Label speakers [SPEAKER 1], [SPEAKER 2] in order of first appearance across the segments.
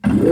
[SPEAKER 1] Welcome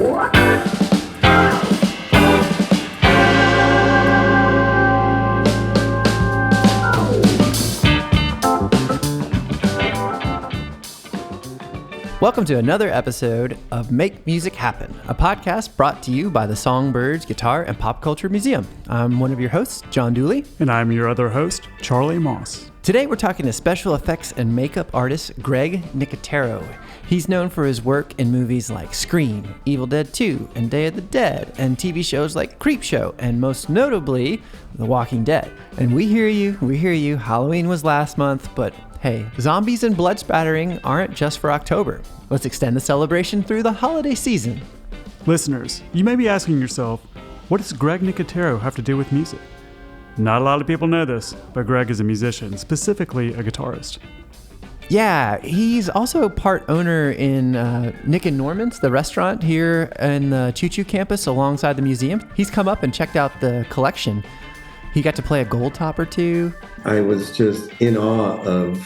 [SPEAKER 1] to another episode of Make Music Happen, a podcast brought to you by the Songbirds Guitar and Pop Culture Museum. I'm one of your hosts, John Dooley.
[SPEAKER 2] And I'm your other host, Charlie Moss.
[SPEAKER 1] Today we're talking to special effects and makeup artist Greg Nicotero. He's known for his work in movies like Scream, Evil Dead 2, and Day of the Dead, and TV shows like Creepshow, and most notably, The Walking Dead. And we hear you, Halloween was last month, but hey, zombies and blood spattering aren't just for October. Let's extend the celebration through the holiday season.
[SPEAKER 2] Listeners, you may be asking yourself, what does Greg Nicotero have to do with music? Not a lot of people know this, but Greg is a musician, specifically a guitarist.
[SPEAKER 1] Yeah, he's also part owner in Nick and Norman's, the restaurant here in the Choo Choo campus alongside the museum. He's come up and checked out the collection. He got to play a gold top or two.
[SPEAKER 3] I was just in awe of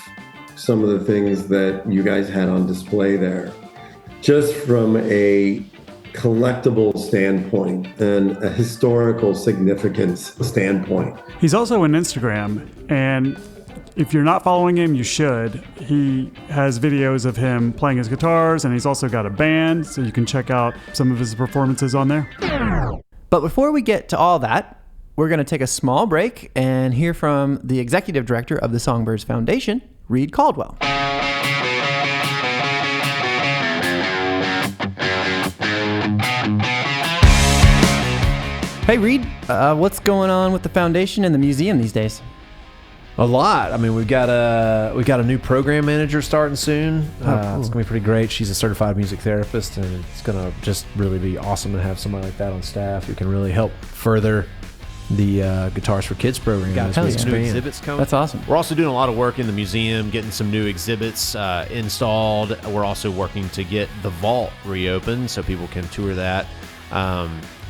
[SPEAKER 3] some of the things that you guys had on display there. Just from a collectible standpoint and a historical significance standpoint.
[SPEAKER 2] He's also on Instagram, and if you're not following him, you should. He has videos of him playing his guitars, and he's also got a band, so you can check out some of his performances on there.
[SPEAKER 1] But before we get to all that, we're going to take a small break and hear from the executive director of the Songbirds Foundation, Reed Caldwell. Hey, Reed, what's going on with the foundation and the museum these days?
[SPEAKER 4] A lot. I mean, we've got a new program manager starting soon. It's gonna be pretty great. She's a certified music therapist, and it's gonna just really be awesome to have somebody like that on staff who can really help further the Guitars for Kids program.
[SPEAKER 1] Got tons of
[SPEAKER 4] new exhibits coming.
[SPEAKER 1] That's awesome.
[SPEAKER 4] We're also doing a lot of work in the museum, getting some new exhibits installed. We're also working to get the vault reopened so people can tour that.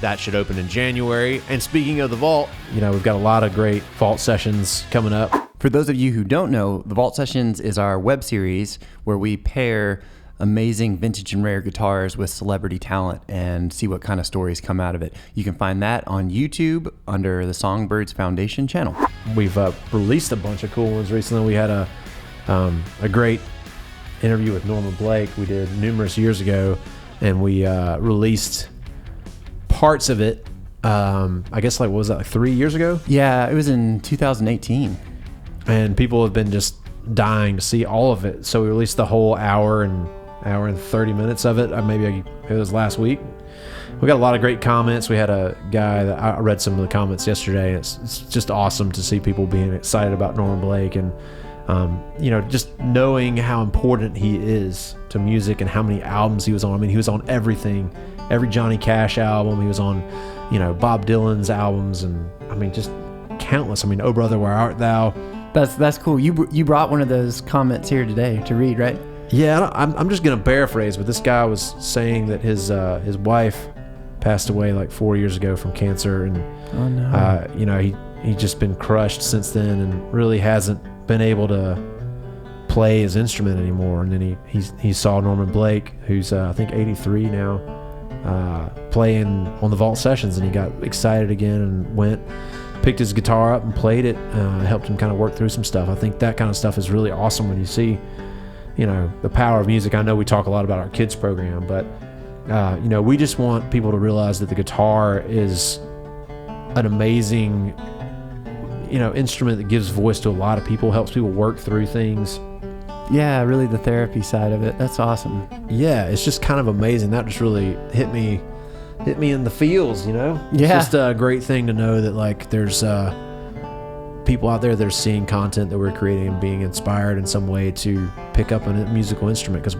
[SPEAKER 4] That should open in January. And speaking of the vault, we've got a lot of great vault sessions coming up.
[SPEAKER 1] For those of you who don't know, the Vault Sessions is our web series where we pair amazing vintage and rare guitars with celebrity talent and see what kind of stories come out of it. You can find that on YouTube under the Songbirds Foundation channel.
[SPEAKER 4] We've released a bunch of cool ones recently. We had a great interview with Norman Blake we did numerous years ago, and we released parts of it. I guess what was that, 3 years ago?
[SPEAKER 1] Yeah, it was in 2018.
[SPEAKER 4] And people have been just dying to see all of it. So we released the whole hour and 30 minutes of it. Maybe it was last week. We got a lot of great comments. We had a guy that I read some of the comments yesterday. It's just awesome to see people being excited about Norman Blake and just knowing how important he is to music and how many albums he was on. I mean, he was on everything, every Johnny Cash album. He was on, Bob Dylan's albums, and I mean, just countless. I mean, Oh Brother, Where Art Thou?
[SPEAKER 1] That's cool. You brought one of those comments here today to read, right?
[SPEAKER 4] Yeah, I'm just gonna paraphrase, but this guy was saying that his wife passed away like 4 years ago from cancer, and
[SPEAKER 1] oh no,
[SPEAKER 4] he just been crushed since then, and really hasn't been able to play his instrument anymore. And then he saw Norman Blake, who's I think 83 now, playing on the Vault Sessions, and he got excited again and picked his guitar up and played it. Helped him kind of work through some stuff. I think that kind of stuff is really awesome when you see the power of music. I know we talk a lot about our kids program, but we just want people to realize that the guitar is an amazing instrument that gives voice to a lot of people, helps people work through things.
[SPEAKER 1] Yeah, really the therapy side of it. That's awesome.
[SPEAKER 4] Yeah, it's just kind of amazing. That just really hit me in the feels,
[SPEAKER 1] Yeah.
[SPEAKER 4] It's just a great thing to know that there's people out there that are seeing content that we're creating and being inspired in some way to pick up a musical instrument, because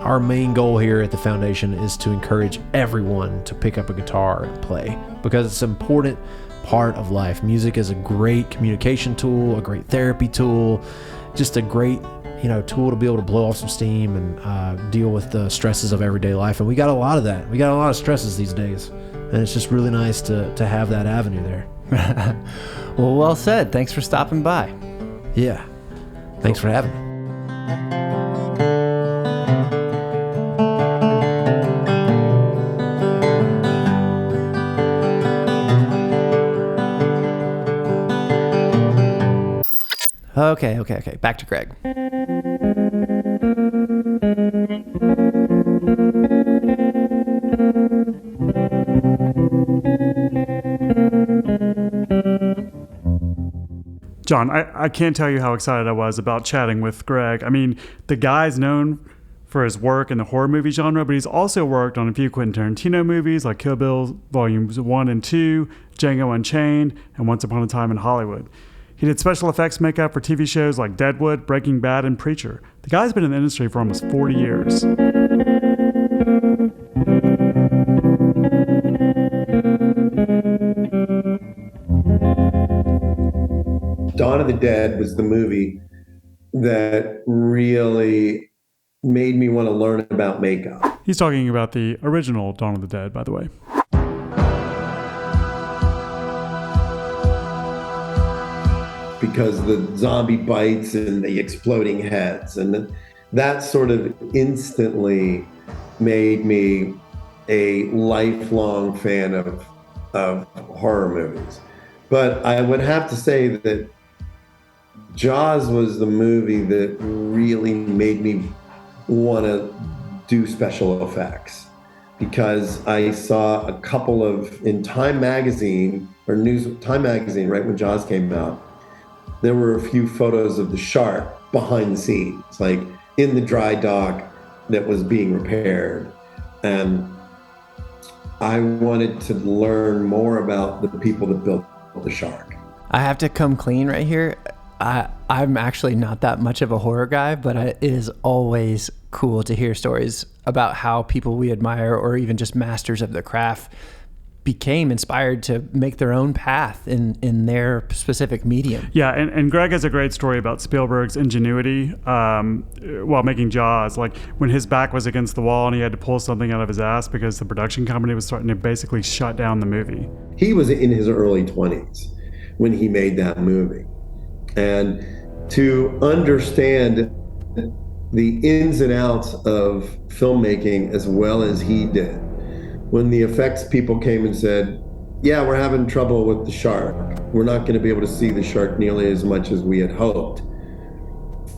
[SPEAKER 4] our main goal here at the foundation is to encourage everyone to pick up a guitar and play, because it's an important part of life. Music is a great communication tool, a great therapy tool, just a great tool to be able to blow off some steam and deal with the stresses of everyday life. And we got a lot of that. We got a lot of stresses these days, and it's just really nice to have that avenue there.
[SPEAKER 1] Well said. Thanks for stopping by.
[SPEAKER 4] Yeah. Thanks for having me.
[SPEAKER 1] Okay. Back to Greg.
[SPEAKER 2] John, I can't tell you how excited I was about chatting with Greg. I mean, the guy's known for his work in the horror movie genre, but he's also worked on a few Quentin Tarantino movies like Kill Bill Volumes 1 and 2, Django Unchained, and Once Upon a Time in Hollywood. He did special effects makeup for TV shows like Deadwood, Breaking Bad, and Preacher. The guy's been in the industry for almost 40 years.
[SPEAKER 3] Dawn of the Dead was the movie that really made me want to learn about makeup.
[SPEAKER 2] He's talking about the original Dawn of the Dead, by the way.
[SPEAKER 3] Because the zombie bites and the exploding heads, and that sort of instantly made me a lifelong fan of horror movies. But I would have to say that Jaws was the movie that really made me want to do special effects, because I saw a couple of, in Time Magazine, Time Magazine, right when Jaws came out, there were a few photos of the shark behind the scenes, like in the dry dock that was being repaired. And I wanted to learn more about the people that built the shark.
[SPEAKER 1] I have to come clean right here. I'm actually not that much of a horror guy, but it is always cool to hear stories about how people we admire, or even just masters of the craft, became inspired to make their own path in their specific medium.
[SPEAKER 2] Yeah, and Greg has a great story about Spielberg's ingenuity while making Jaws. Like when his back was against the wall and he had to pull something out of his ass because the production company was starting to basically shut down the movie.
[SPEAKER 3] He was in his early 20s when he made that movie. And to understand the ins and outs of filmmaking as well as he did, when the effects people came and said, yeah, we're having trouble with the shark, we're not going to be able to see the shark nearly as much as we had hoped,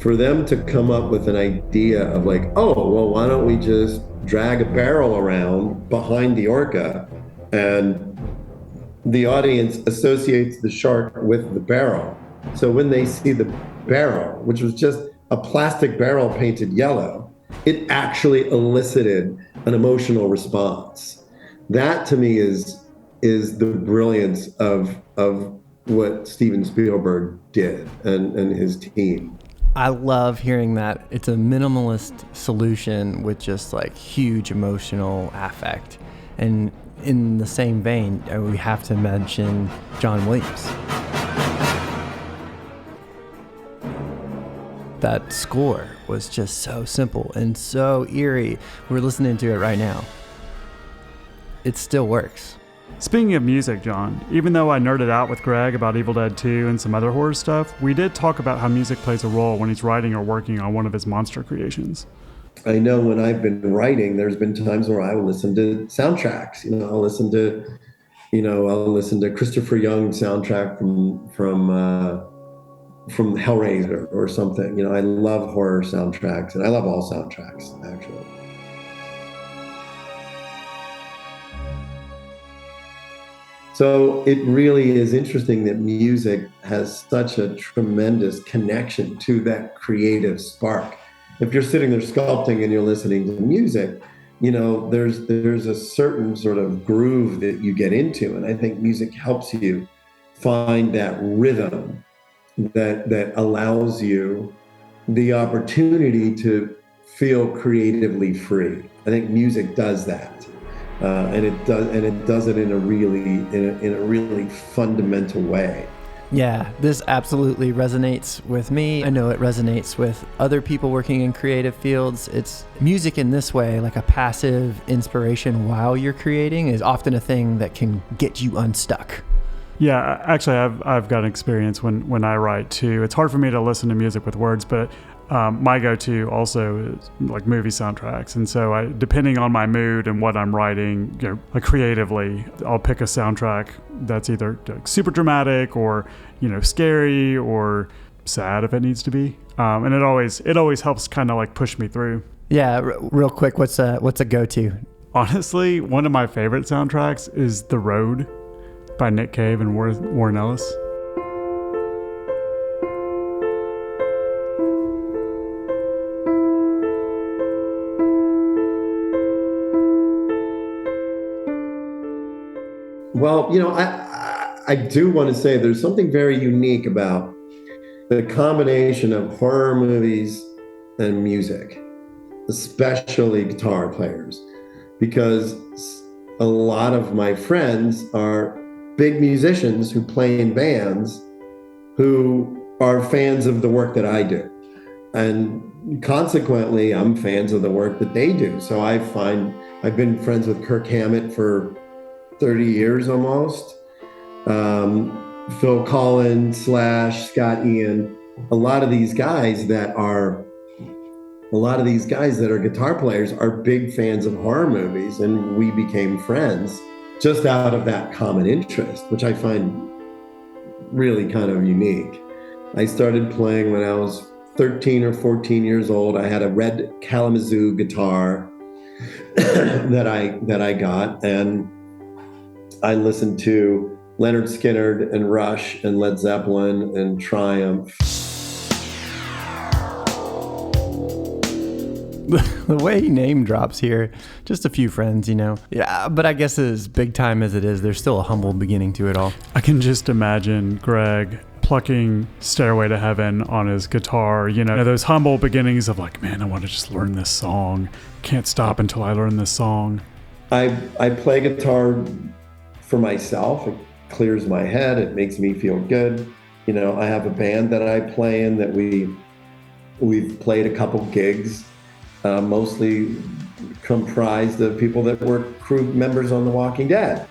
[SPEAKER 3] for them to come up with an idea of like, oh, well, why don't we just drag a barrel around behind the orca, and the audience associates the shark with the barrel. So when they see the barrel, which was just a plastic barrel painted yellow, it actually elicited an emotional response. That to me is the brilliance of what Steven Spielberg did and his team.
[SPEAKER 1] I love hearing that. It's a minimalist solution with just like huge emotional affect. And in the same vein, we have to mention John Williams. That score was just so simple and so eerie. We're listening to it right now. It still works.
[SPEAKER 2] Speaking of music, John, even though I nerded out with Greg about Evil Dead 2 and some other horror stuff, we did talk about how music plays a role when he's writing or working on one of his monster creations.
[SPEAKER 3] I know when I've been writing, there's been times where I will listen to soundtracks. I'll listen to Christopher Young soundtrack from Hellraiser or something. I love horror soundtracks, and I love all soundtracks, actually. So it really is interesting that music has such a tremendous connection to that creative spark. If you're sitting there sculpting and you're listening to music, there's a certain sort of groove that you get into, and I think music helps you find that rhythm that allows you the opportunity to feel creatively free. I think music does that, and it does it in a really fundamental way.
[SPEAKER 1] Yeah, this absolutely resonates with me. I know it resonates with other people working in creative fields. It's music in this way, like a passive inspiration while you're creating, is often a thing that can get you unstuck.
[SPEAKER 2] Yeah, actually, I've got experience when I write too. It's hard for me to listen to music with words, but my go-to also is like movie soundtracks. And so depending on my mood and what I'm writing, like creatively, I'll pick a soundtrack that's either super dramatic or, scary or sad if it needs to be. And it always helps kind of like push me through.
[SPEAKER 1] Yeah, real quick, what's a go-to?
[SPEAKER 2] Honestly, one of my favorite soundtracks is The Road by Nick Cave and Warren Ellis.
[SPEAKER 3] Well, I do want to say there's something very unique about the combination of horror movies and music, especially guitar players, because a lot of my friends are big musicians who play in bands who are fans of the work that I do. And consequently, I'm fans of the work that they do. So I find I've been friends with Kirk Hammett for 30 years almost. Phil Collins / Scott Ian, a lot of these guys that are guitar players are big fans of horror movies, and we became friends just out of that common interest, which I find really kind of unique. I started playing when I was 13 or 14 years old. I had a red Kalamazoo guitar that I got, and I listened to Leonard Skinner and Rush and Led Zeppelin and Triumph.
[SPEAKER 1] The way he name drops here, just a few friends, Yeah, but I guess as big time as it is, there's still a humble beginning to it all.
[SPEAKER 2] I can just imagine Greg plucking Stairway to Heaven on his guitar, those humble beginnings of like, man, I want to just learn this song. Can't stop until I learn this song.
[SPEAKER 3] I play guitar for myself. It clears my head. It makes me feel good. I have a band that I play in that we've played a couple gigs, mostly comprised of people that were crew members on The Walking Dead.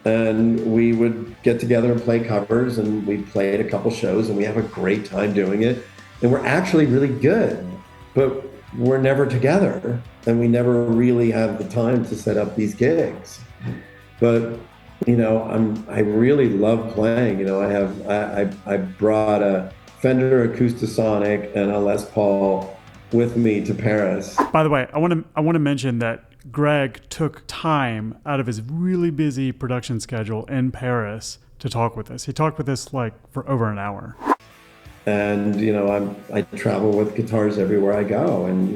[SPEAKER 3] And we would get together and play covers, and we played a couple shows, and we have a great time doing it. And we're actually really good, but we're never together, and we never really have the time to set up these gigs. But I really love playing. I brought a Fender Acoustasonic and a Les Paul with me to Paris.
[SPEAKER 2] By the way, I want to mention that Greg took time out of his really busy production schedule in Paris to talk with us. He talked with us like for over an hour.
[SPEAKER 3] And I travel with guitars everywhere I go, and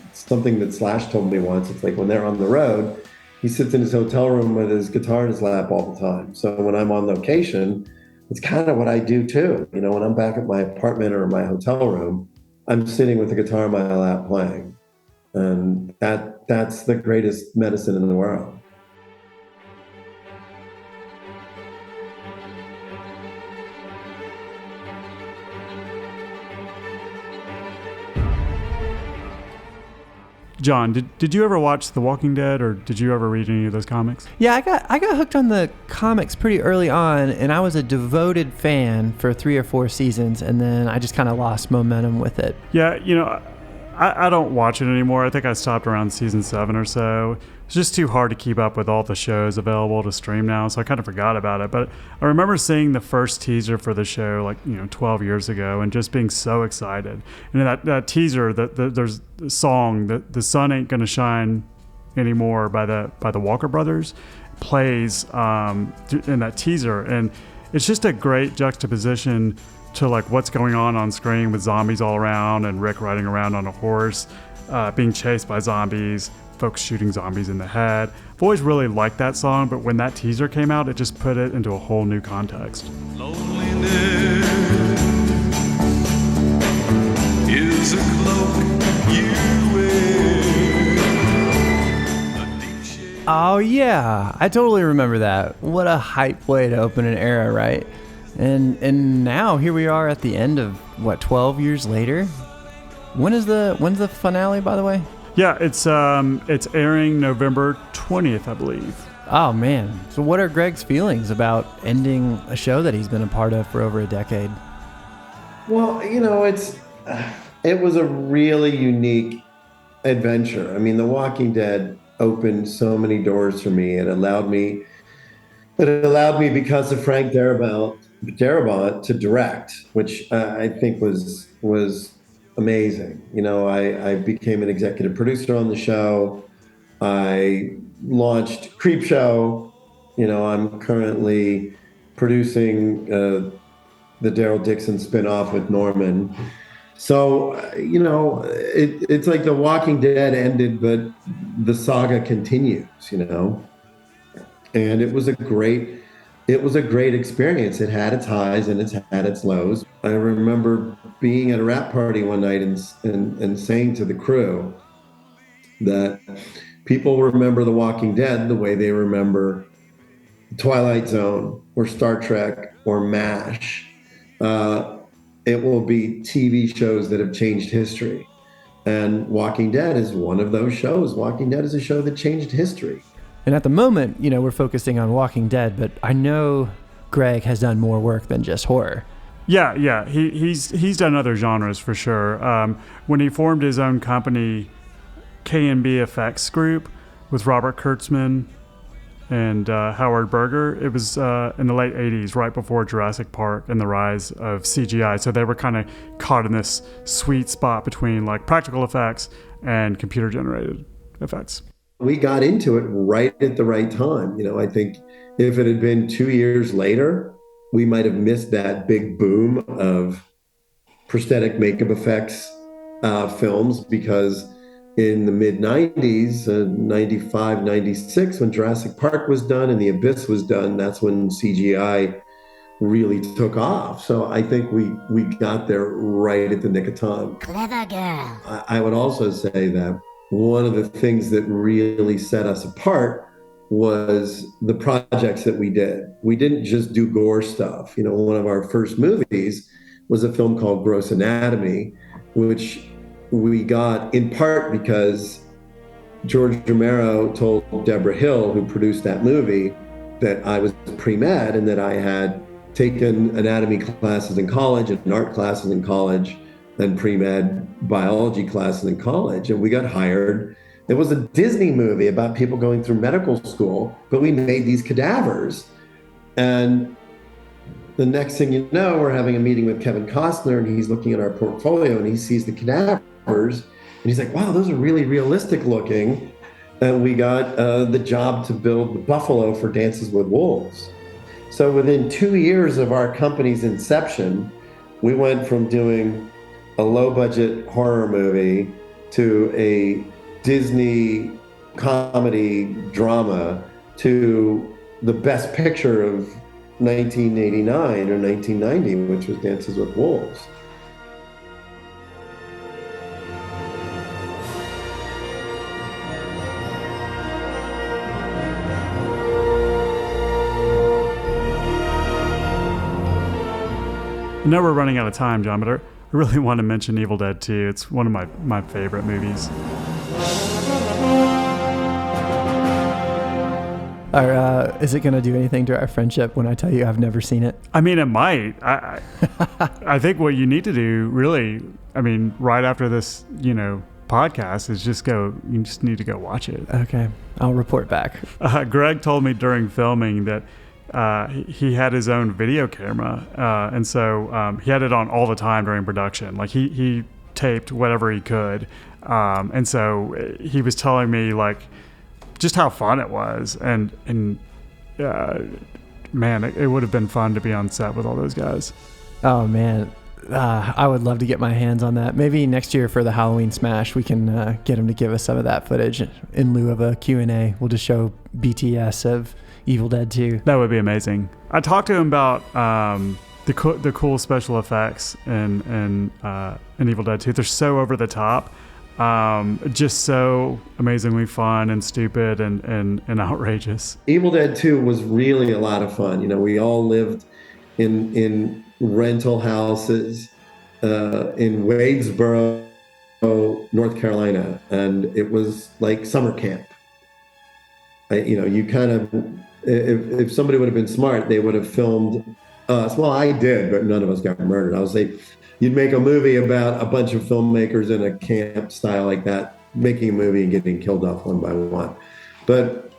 [SPEAKER 3] it's something that Slash told me once. It's like when they're on the road, he sits in his hotel room with his guitar in his lap all the time. So when I'm on location, it's kind of what I do too. When I'm back at my apartment or my hotel room, I'm sitting with the guitar in my lap playing. And that's the greatest medicine in the world.
[SPEAKER 2] John, did you ever watch The Walking Dead, or did you ever read any of those comics?
[SPEAKER 1] Yeah, I got hooked on the comics pretty early on, and I was a devoted fan for 3 or 4 seasons, and then I just kind of lost momentum with it.
[SPEAKER 2] Yeah, I don't watch it anymore. I think I stopped around season 7 or so. It's just too hard to keep up with all the shows available to stream now, so I kind of forgot about it. But I remember seeing the first teaser for the show 12 years ago and just being so excited. And that teaser, there's the song that The Sun Ain't Gonna Shine Anymore by the Walker Brothers plays in that teaser, and it's just a great juxtaposition to like what's going on screen with zombies all around and Rick riding around on a horse, being chased by zombies, folks shooting zombies in the head. I've always really liked that song, but when that teaser came out, it just put it into a whole new context.
[SPEAKER 5] Loneliness is a cloak you wear.
[SPEAKER 1] Oh yeah, I totally remember that. What a hype way to open an era, right? And now here we are at the end of 12 years later. When's the finale, by the way?
[SPEAKER 2] Yeah, it's airing November 20th, I believe.
[SPEAKER 1] Oh man. So what are Greg's feelings about ending a show that he's been a part of for over a decade?
[SPEAKER 3] Well, it was a really unique adventure. I mean, The Walking Dead opened so many doors for me. It allowed me because of Frank Darabont Darabont to direct, which I think was amazing. You know, I became an executive producer on the show. I launched Creep Show. You know, I'm currently producing the Daryl Dixon spinoff with Norman. So, you know, it's like The Walking Dead ended, but the saga continues, you know. And it was a great experience. It had its highs and it's had its lows. I remember being at a rap party one night and saying to the crew that people remember The Walking Dead the way they remember Twilight Zone or Star Trek or MASH. It will be TV shows that have changed history. And Walking Dead is one of those shows. Walking Dead is a show that changed history.
[SPEAKER 1] And at the moment, you know, we're focusing on Walking Dead, but I know Greg has done more work than just horror.
[SPEAKER 2] Yeah. He's done other genres for sure. When he formed his own company, K&B Effects Group, with Robert Kurtzman and Howard Berger, it was in the late 80s, right before Jurassic Park and the rise of CGI. So they were kind of caught in this sweet spot between like practical effects and computer generated effects.
[SPEAKER 3] We got into it right at the right time. You know, I think if it had been 2 years later, we might have missed that big boom of prosthetic makeup effects films, because in the mid 90s, 95, 96, when Jurassic Park was done and The Abyss was done, that's when CGI really took off. So I think we got there right at the nick of time.
[SPEAKER 6] Clever girl.
[SPEAKER 3] I would also say that one of the things that really set us apart was the projects that we did. We didn't just do gore stuff. You know, one of our first movies was a film called Gross Anatomy, which we got in part because George Romero told Deborah Hill, who produced that movie, that I was pre-med and that I had taken anatomy classes in college and art classes in college and pre-med biology classes in college. And we got hired. It was a Disney movie about people going through medical school, but we made these cadavers. And the next thing you know, we're having a meeting with Kevin Costner, and he's looking at our portfolio and he sees the cadavers and he's like, wow, those are really realistic looking. And we got the job to build the buffalo for Dances with Wolves. So within 2 years of our company's inception, we went from doing a low budget horror movie to a Disney comedy drama to the best picture of 1989 or 1990, which was Dances with Wolves.
[SPEAKER 2] I know we're running out of time, John, but I really want to mention Evil Dead 2. It's one of my favorite movies.
[SPEAKER 1] Is it going to do anything to our friendship when I tell you I've never seen it?
[SPEAKER 2] I mean, it might. I think what you need to do, really, I mean, right after this, podcast, is you just need to go watch it.
[SPEAKER 1] Okay, I'll report back.
[SPEAKER 2] Greg told me during filming that he had his own video camera, and so he had it on all the time during production. Like he taped whatever he could, and so he was telling me like just how fun it was, and man, it would have been fun to be on set with all those guys.
[SPEAKER 1] Oh man, I would love to get my hands on that. Maybe next year for the Halloween Smash, we can get him to give us some of that footage in lieu of a Q&A. We'll just show BTS of Evil Dead 2.
[SPEAKER 2] That would be amazing. I talked to him about the cool special effects in Evil Dead 2. They're so over the top, just so amazingly fun and stupid and outrageous.
[SPEAKER 3] Evil Dead 2 was really a lot of fun. We all lived in rental houses in Wadesboro, North Carolina, and it was like summer camp. You kind of, if somebody would have been smart, they would have filmed us. Well, I did, but none of us got murdered. I would say you'd make a movie about a bunch of filmmakers in a camp style like that, making a movie and getting killed off one by one. But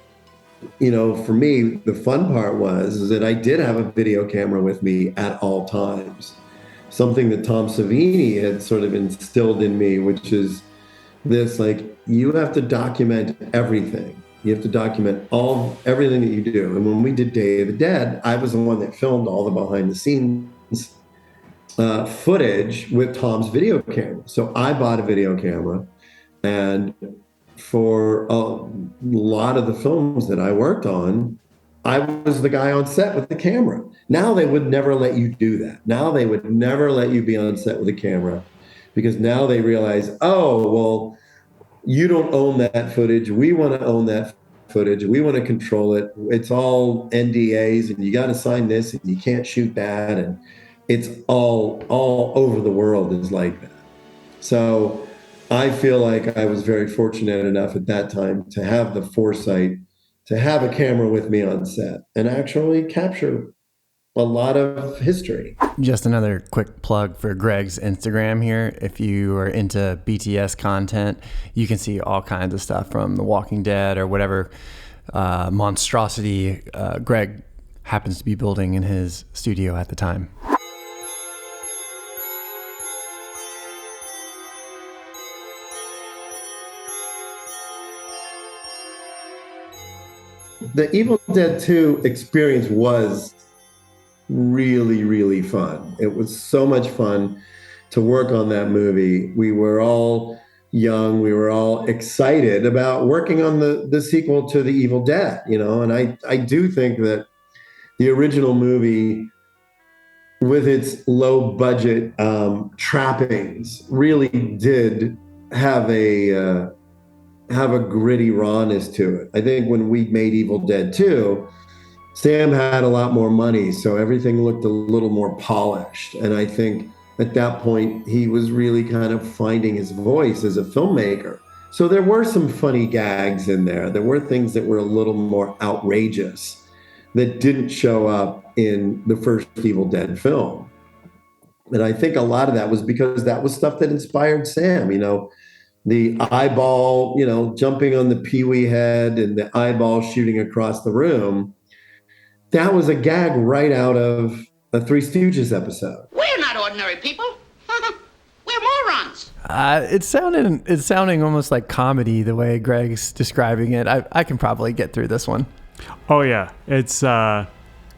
[SPEAKER 3] for me, the fun part is that I did have a video camera with me at all times. Something that Tom Savini had sort of instilled in me, which is this, like, you have to document everything. You have to document everything that you do. And when we did Day of the Dead, I was the one that filmed all the behind the scenes footage with Tom's video camera. So I bought a video camera, and for a lot of the films that I worked on, I was the guy on set with the camera. Now they would never let you do that. Now they would never let you be on set with a camera, because now they realize, oh, well, you don't own that footage. We want to own that footage. We want to control it. It's all NDAs, and you got to sign this, and you can't shoot that. And it's all over the world is like that. So I feel like I was very fortunate enough at that time to have the foresight to have a camera with me on set and actually capture a lot of history.
[SPEAKER 1] Just another quick plug for Greg's Instagram here. If you are into BTS content, you can see all kinds of stuff from The Walking Dead or whatever monstrosity Greg happens to be building in his studio at the time.
[SPEAKER 3] The Evil Dead 2 experience was really, really fun. It was so much fun to work on that movie. We were all young. We were all excited about working on the sequel to The Evil Dead, and I do think that the original movie, with its low budget trappings, really did have a gritty rawness to it. I think when we made Evil Dead 2, Sam had a lot more money, so everything looked a little more polished. And I think at that point, he was really kind of finding his voice as a filmmaker. So there were some funny gags in there. There were things that were a little more outrageous that didn't show up in the first Evil Dead film. And I think a lot of that was because that was stuff that inspired Sam, the eyeball, jumping on the Pee-wee head and the eyeball shooting across the room. That was a gag right out of a Three Stooges episode.
[SPEAKER 6] We're not ordinary people. We're morons.
[SPEAKER 1] It's sounding almost like comedy the way Greg's describing it. I can probably get through this one.
[SPEAKER 2] Oh yeah, it's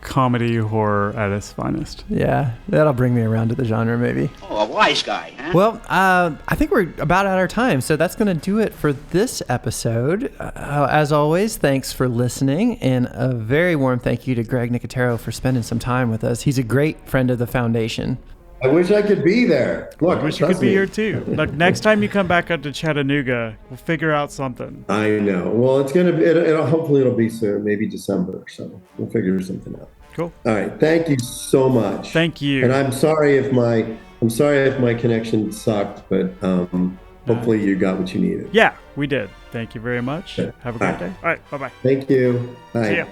[SPEAKER 2] comedy horror at its finest.
[SPEAKER 1] Yeah, that'll bring me around to the genre maybe.
[SPEAKER 6] Oh, a wise guy, huh?
[SPEAKER 1] Well, I think we're about out of time, so that's going to do it for this episode. As always, thanks for listening, and a very warm thank you to Greg Nicotero for spending some time with us. He's a great friend of the foundation.
[SPEAKER 3] I wish I could be there. Look,
[SPEAKER 2] I wish you could be here too. Look, next time you come back up to Chattanooga, we'll figure out something.
[SPEAKER 3] I know. Well, it'll hopefully it'll be soon, maybe December, so we'll figure something out.
[SPEAKER 2] Cool.
[SPEAKER 3] All right. Thank you so much.
[SPEAKER 2] Thank you.
[SPEAKER 3] And I'm sorry if my connection sucked, but hopefully you got what you needed.
[SPEAKER 2] Yeah, we did. Thank you very much.
[SPEAKER 3] Okay.
[SPEAKER 2] Have a great day. All right. Bye-bye.
[SPEAKER 3] Thank you. Bye.
[SPEAKER 2] See ya.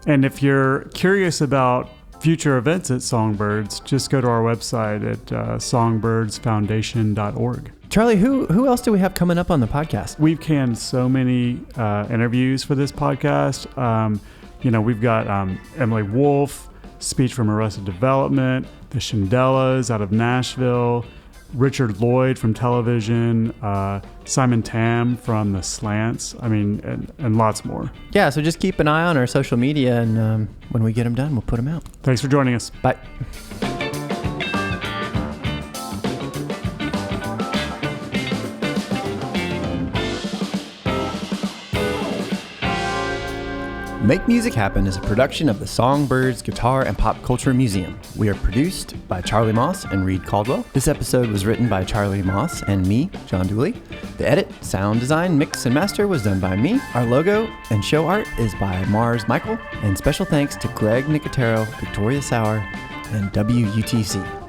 [SPEAKER 2] And if you're curious about future events at Songbirds, just go to our website at songbirdsfoundation.org.
[SPEAKER 1] Charlie, who else do we have coming up on the podcast?
[SPEAKER 2] We've canned so many interviews for this podcast. We've got Emily Wolfe, speech from Arrested Development, the Shandellas out of Nashville, Richard Lloyd from television, Simon Tam from The Slants, and lots more.
[SPEAKER 1] Yeah, so just keep an eye on our social media, and when we get them done, we'll put them out.
[SPEAKER 2] Thanks for joining us.
[SPEAKER 1] Bye. Make Music Happen is a production of the Songbirds Guitar and Pop Culture Museum. We are produced by Charlie Moss and Reed Caldwell. This episode was written by Charlie Moss and me, John Dooley. The edit, sound design, mix, and master was done by me. Our logo and show art is by Mars Michael. And special thanks to Greg Nicotero, Victoria Sauer, and WUTC.